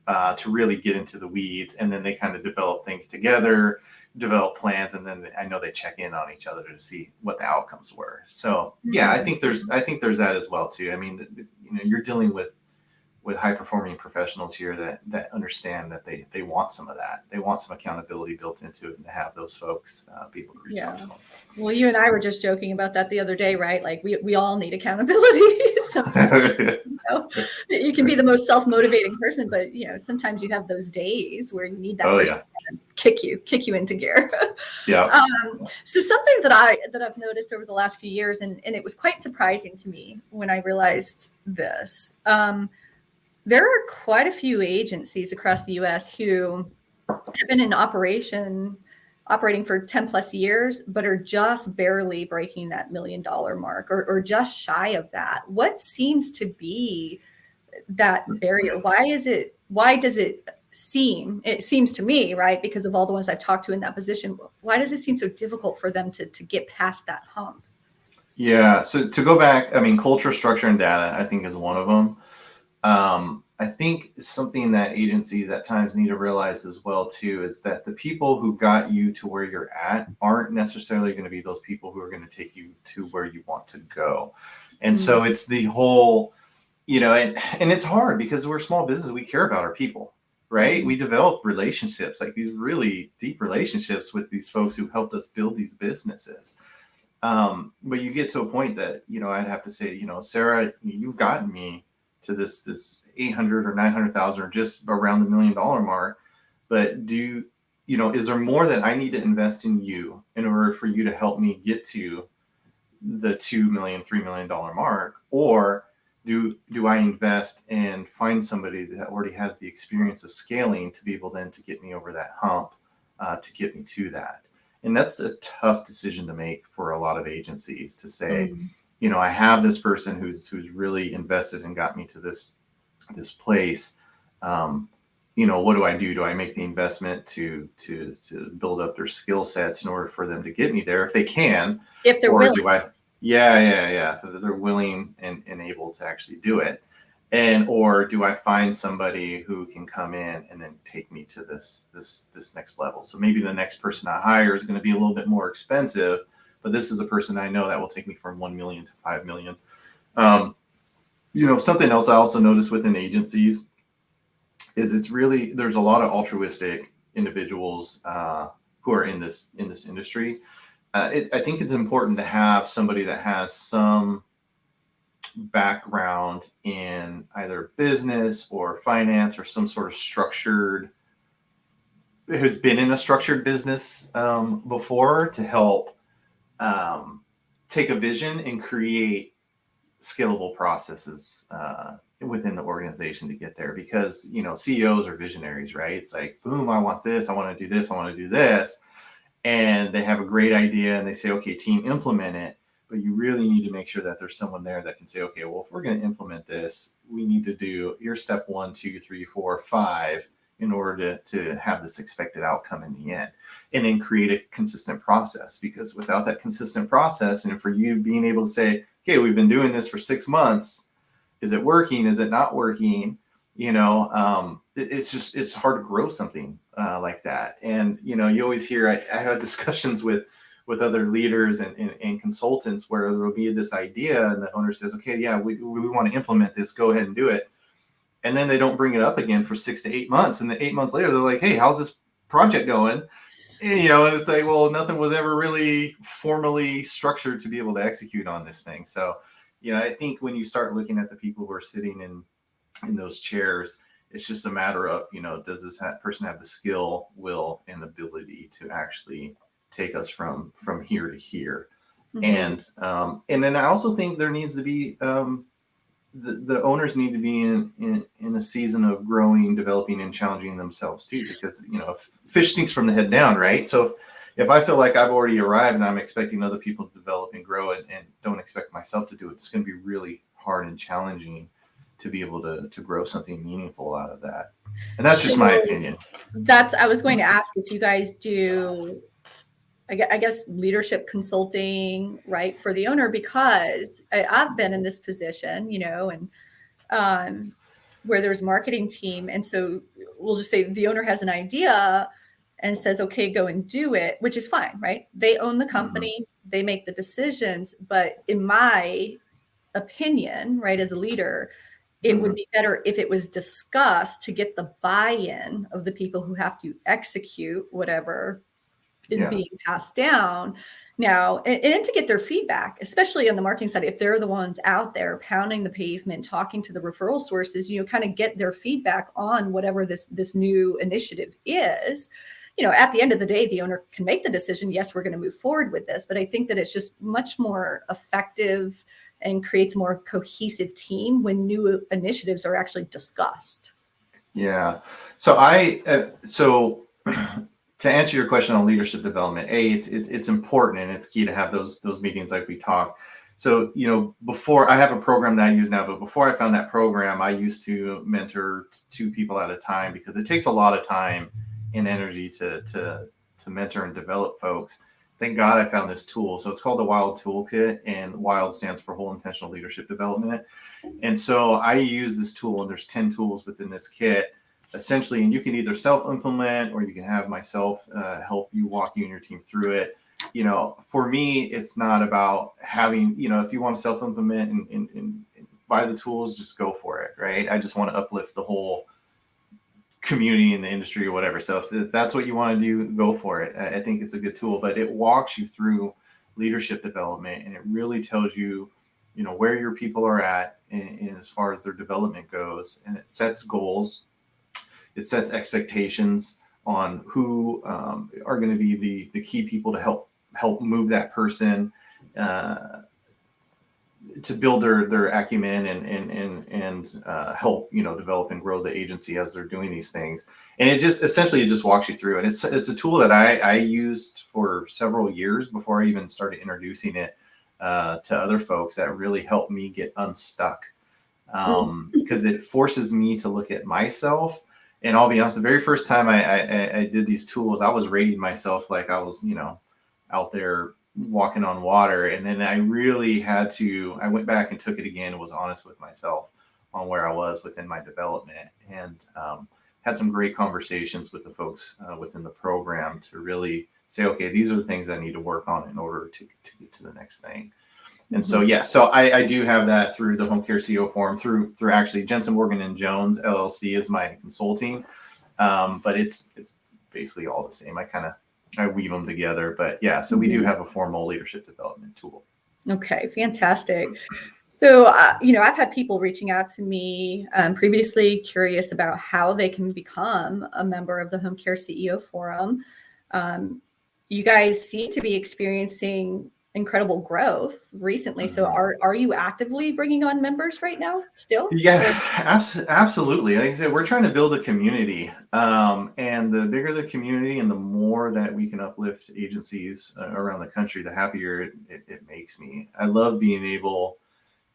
to really get into the weeds. And then they kind of develop things together, develop plans, and then I know they check in on each other to see what the outcomes were. So yeah, I think there's that as well too. I mean, you're dealing with high performing professionals here that understand that they want some of that. They want some accountability built into it, and to have those folks be able to reach out to them. Well, you and I were just joking about that the other day, right? Like we all need accountability. Sometimes, you can be the most self-motivating person, but sometimes you have those days where you need that person to kick you into gear. Yeah. So something that I've noticed over the last few years, and it was quite surprising to me when I realized this. There are quite a few agencies across the U.S. who have been in operating for 10 plus years, but are just barely breaking that $1 million mark or just shy of that. What seems to be that barrier? Why does it seems to me, right, because of all the ones I've talked to in that position, why does it seem so difficult for them to get past that hump? Yeah. So to go back, I mean, culture, structure, and data, I think is one of them. I think something that agencies at times need to realize as well too is that the people who got you to where you're at aren't necessarily going to be those people who are going to take you to where you want to go. And so it's the whole, and it's hard because we're a small business. We care about our people, right? We develop relationships, like these really deep relationships with these folks who helped us build these businesses. But you get to a point that, I'd have to say, Sarah, you've gotten me to this 800 or 900,000 or just around the $1 million mark. But is there more that I need to invest in you in order for you to help me get to the $2 million, $3 million mark? Or do I invest and find somebody that already has the experience of scaling to be able then to get me over that hump, to get me to that? And that's a tough decision to make for a lot of agencies to say, Mm. I have this person who's really invested and got me to this place. What do I do? Do I make the investment to build up their skill sets in order for them to get me there if they can? If they're Or willing. do I, yeah, so that they're willing and able to actually do it. Or do I find somebody who can come in and then take me to this next level? So maybe the next person I hire is going to be a little bit more expensive, but this is a person I know that will take me from 1 million to 5 million. Something else I also noticed within agencies is there's a lot of altruistic individuals who are in this industry. I think it's important to have somebody that has some background in either business or finance or some sort of who's been in a structured business before, to help take a vision and create scalable processes within the organization to get there. Because CEOs are visionaries, right? It's like, boom, I want this, I want to do this, I want to do this, and they have a great idea and they say, okay, team, implement it. But you really need to make sure that there's someone there that can say, okay, well, if we're going to implement this, we need to do your step 1, 2, 3, 4, 5 in order to have this expected outcome in the end, and then create a consistent process. Because without that consistent process, and for you being able to say, okay, we've been doing this for 6 months, is it working? Is it not working? It's hard to grow something like that. And you always hear, I have discussions with other leaders and consultants where there will be this idea and the owner says, okay, yeah, we want to implement this, go ahead and do it. And then they don't bring it up again for 6 to 8 months. And then 8 months later, they're like, hey, how's this project going? And it's like, well, nothing was ever really formally structured to be able to execute on this thing. So, I think when you start looking at the people who are sitting in those chairs, it's just a matter of, does this person have the skill, will, and ability to actually take us from here to here? Mm-hmm. And then I also think there needs to be the owners need to be in a season of growing, developing, and challenging themselves too, because fish stinks from the head down, right? So if I feel like I've already arrived and I'm expecting other people to develop and grow and don't expect myself to do it, it's going to be really hard and challenging to be able to grow something meaningful out of that. And that's just my opinion. I was going to ask if you guys do, I guess, leadership consulting, right, for the owner, because I've been in this position, and where there's a marketing team. And so we'll just say the owner has an idea and says, okay, go and do it, which is fine, right? They own the company, mm-hmm. They make the decisions. But in my opinion, right, as a leader, it would be better if it was discussed to get the buy-in of the people who have to execute whatever is being passed down now, and to get their feedback, especially on the marketing side, if they're the ones out there pounding the pavement, talking to the referral sources, kind of get their feedback on whatever this new initiative is. At the end of the day, the owner can make the decision, yes, we're going to move forward with this. But I think that it's just much more effective and creates a more cohesive team when new initiatives are actually discussed. Yeah. So to answer your question on leadership development, it's important and it's key to have those meetings like we talked. So, before, I have a program that I use now, but before I found that program, I used to mentor 2 people at a time, because it takes a lot of time and energy to mentor and develop folks. Thank God I found this tool. So it's called the WILD Toolkit, and WILD stands for Whole Intentional Leadership Development. And so I use this tool, and there's 10 tools within this kit, essentially, and you can either self-implement or you can have myself help you, walk you and your team through it. For me, it's not about having, if you want to self-implement and buy the tools, just go for it, right? I just want to uplift the whole community in the industry or whatever. So if that's what you want to do, go for it. I think it's a good tool, but it walks you through leadership development, and it really tells you, where your people are at in as far as their development goes, and it sets goals. It sets expectations on who are going to be the key people to help move that person to build their acumen and help, you know, develop and grow the agency as they're doing these things. And it just walks you through. And it's a tool that I used for several years before I even started introducing it to other folks, that really helped me get unstuck. Because it forces me to look at myself. And I'll be honest, the very first time I did these tools, I was rating myself like I was, you know, out there walking on water. And then I went back and took it again and was honest with myself on where I was within my development, and had some great conversations with the folks within the program to really say, okay, these are the things I need to work on in order to get to the next thing. And so, yeah, so I do have that through the HOMECAREceo forum, through actually Jensen, Morgan and Jones LLC is my consulting, but it's basically all the same. I weave them together, but yeah, so we do have a formal leadership development tool. Okay, fantastic. So, you know, I've had people reaching out to me previously, curious about how they can become a member of the HOMECAREceo forum. You guys seem to be experiencing incredible growth recently. So are you actively bringing on members right now still? Yeah, absolutely. Like I said, we're trying to build a community, and the bigger the community and the more that we can uplift agencies around the country, the happier it makes me. I love being able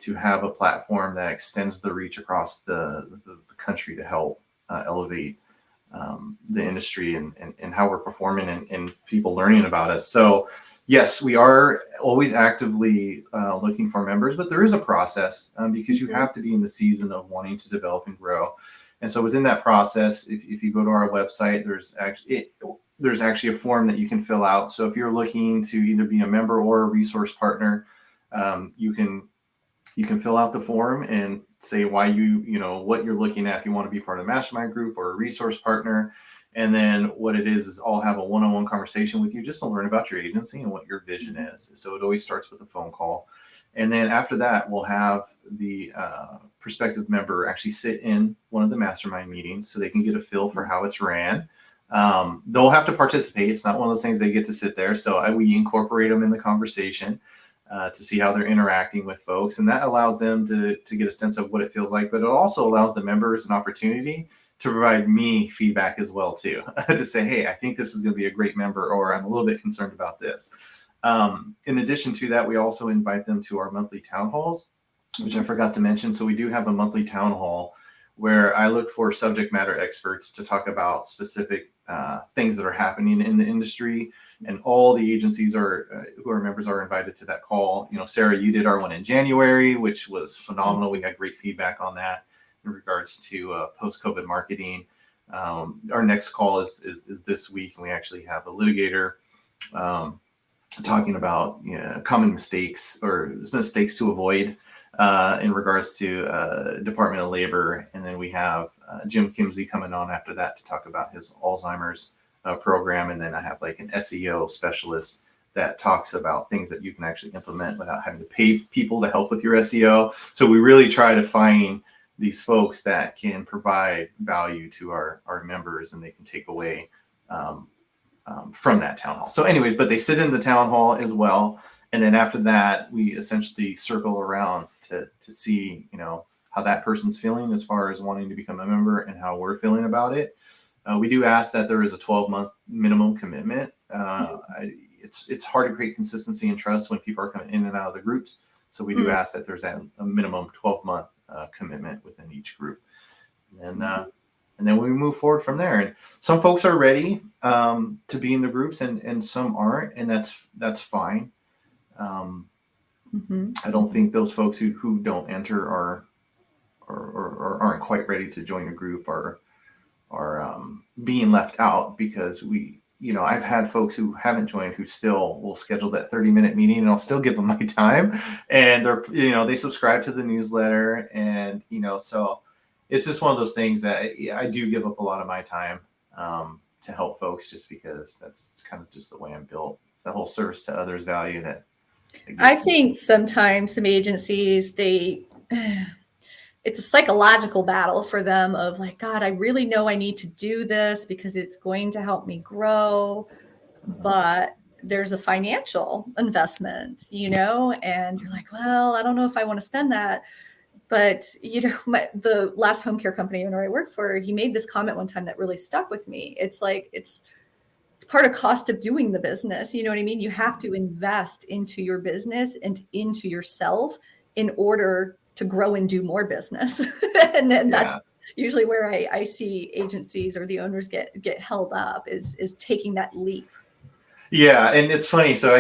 to have a platform that extends the reach across the country to help elevate the industry and how we're performing and people learning about us. So yes, we are always actively looking for members, but there is a process because you have to be in the season of wanting to develop and grow. And so within that process, if you go to our website, there's actually a form that you can fill out. So if you're looking to either be a member or a resource partner, you can fill out the form and say why you know, what you're looking at, if you want to be part of a mastermind group or a resource partner. And then what it is I'll have a one-on-one conversation with you just to learn about your agency and what your vision is. So it always starts with a phone call. And then after that, we'll have the prospective member actually sit in one of the mastermind meetings so they can get a feel for how it's ran. They'll have to participate. It's not one of those things they get to sit there. So we incorporate them in the conversation to see how they're interacting with folks. And that allows them to get a sense of what it feels like. But it also allows the members an opportunity to provide me feedback as well too, to say, hey, I think this is going to be a great member, or I'm a little bit concerned about this. In addition to that, we also invite them to our monthly town halls, which I forgot to mention. So we do have a monthly town hall where I look for subject matter experts to talk about specific things that are happening in the industry, and all the agencies who are members are invited to that call. You know, Sarah, you did our one in January, which was phenomenal. We had great feedback on that in regards to post-COVID marketing. Our next call is this week, and we actually have a litigator talking about, you know, common mistakes or mistakes to avoid in regards to Department of Labor. And then we have Jim Kimsey coming on after that to talk about his Alzheimer's program. And then I have like an SEO specialist that talks about things that you can actually implement without having to pay people to help with your SEO. So we really try to find these folks that can provide value to our members, and they can take away from that town hall. So anyways, but they sit in the town hall as well. And then after that, we essentially circle around to see, you know, how that person's feeling as far as wanting to become a member and how we're feeling about it. We do ask that there is a 12-month minimum commitment. It's hard to create consistency and trust when people are coming in and out of the groups. So we do ask that there's a minimum 12-month commitment within each group. And then we move forward from there. And some folks are ready to be in the groups, and some aren't, and that's fine. I don't think those folks who don't enter or aren't quite ready to join a group are being left out, because I've had folks who haven't joined who still will schedule that 30-minute meeting, and I'll still give them my time, and they subscribe to the newsletter, and so it's just one of those things that I do give up a lot of my time to help folks, just because that's kind of just the way I'm built. It's the whole service to others value that I think sometimes some agencies, it's a psychological battle for them of like, God, I really know I need to do this because it's going to help me grow. But there's a financial investment, and you're like, well, I don't know if I want to spend that. But, the last home care company owner I worked for, he made this comment one time that really stuck with me. It's like, it's part of cost of doing the business. You know what I mean? You have to invest into your business and into yourself in order to grow and do more business. And then that's usually where I see agencies or the owners get held up is taking that leap. Yeah, and it's funny. So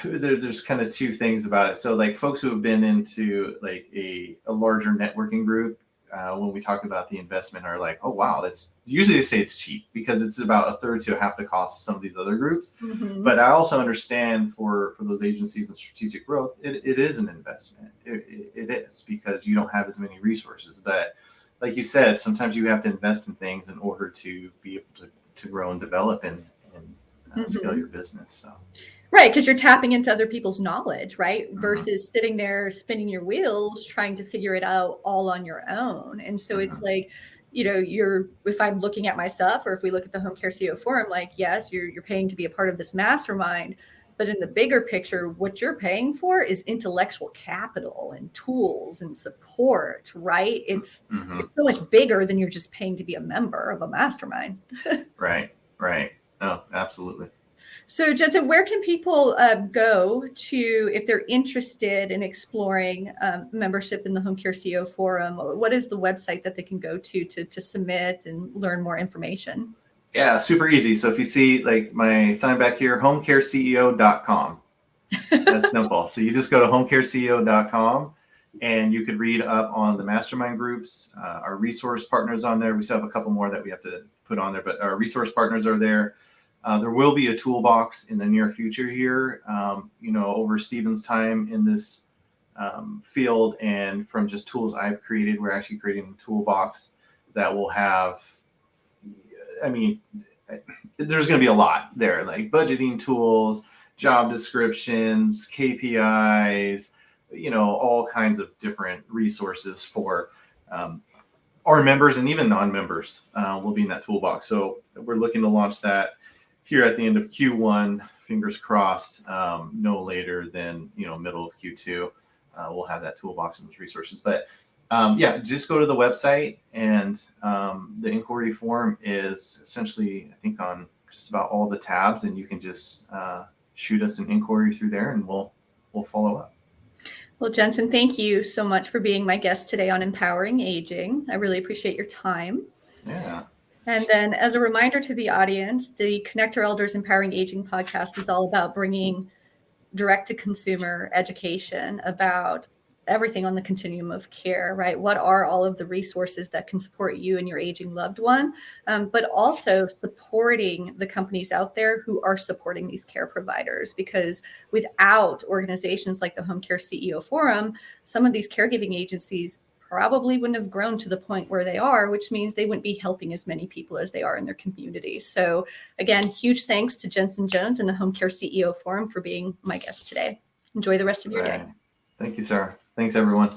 there's kind of two things about it. So like folks who have been into like a larger networking group, when we talk about the investment, are like, oh wow, that's usually they say it's cheap because it's about a third to half the cost of some of these other groups. Mm-hmm. But I also understand for those agencies and strategic growth, it is an investment. It is because you don't have as many resources. But like you said, sometimes you have to invest in things in order to be able to grow and develop and scale your business. So right, because you're tapping into other people's knowledge, right? Versus sitting there spinning your wheels trying to figure it out all on your own. And so it's like, if I'm looking at my stuff, or if we look at the HOMECAReceo forum, like, yes, you're paying to be a part of this mastermind, but in the bigger picture, what you're paying for is intellectual capital and tools and support, right? It's so much bigger than you're just paying to be a member of a mastermind. Right. Oh, absolutely. So, Jensen, where can people go to if they're interested in exploring membership in the HOMECAReceo forum? What is the website that they can go to submit and learn more information? Yeah, super easy. So if you see like my sign back here, HOMECAREceo.com. That's simple. So you just go to HOMECAREceo.com and you could read up on the mastermind groups, our resource partners on there. We still have a couple more that we have to put on there, but our resource partners are there. There will be a toolbox in the near future here. Over Stephen's time in this field and from just tools I've created, we're actually creating a toolbox that will have, there's going to be a lot there, like budgeting tools, job descriptions, KPIs, all kinds of different resources for our members and even non-members will be in that toolbox. So we're looking to launch that here at the end of Q1, fingers crossed, no later than, middle of Q2, we'll have that toolbox and those resources. But just go to the website, and the inquiry form is essentially, I think, on just about all the tabs, and you can just shoot us an inquiry through there and we'll follow up. Well, Jensen, thank you so much for being my guest today on Empowering Aging. I really appreciate your time. Yeah. And then as a reminder to the audience, the Connect Our Elders Empowering Aging podcast is all about bringing direct-to-consumer education about everything on the continuum of care, right? What are all of the resources that can support you and your aging loved one, but also supporting the companies out there who are supporting these care providers, because without organizations like the HOMECAReceo Forum, some of these caregiving agencies probably wouldn't have grown to the point where they are, which means they wouldn't be helping as many people as they are in their communities. So again, huge thanks to Jensen Jones and the HOMECAReceo Forum for being my guest today. Enjoy the rest of your day. Thank you, Sarah. Thanks, everyone.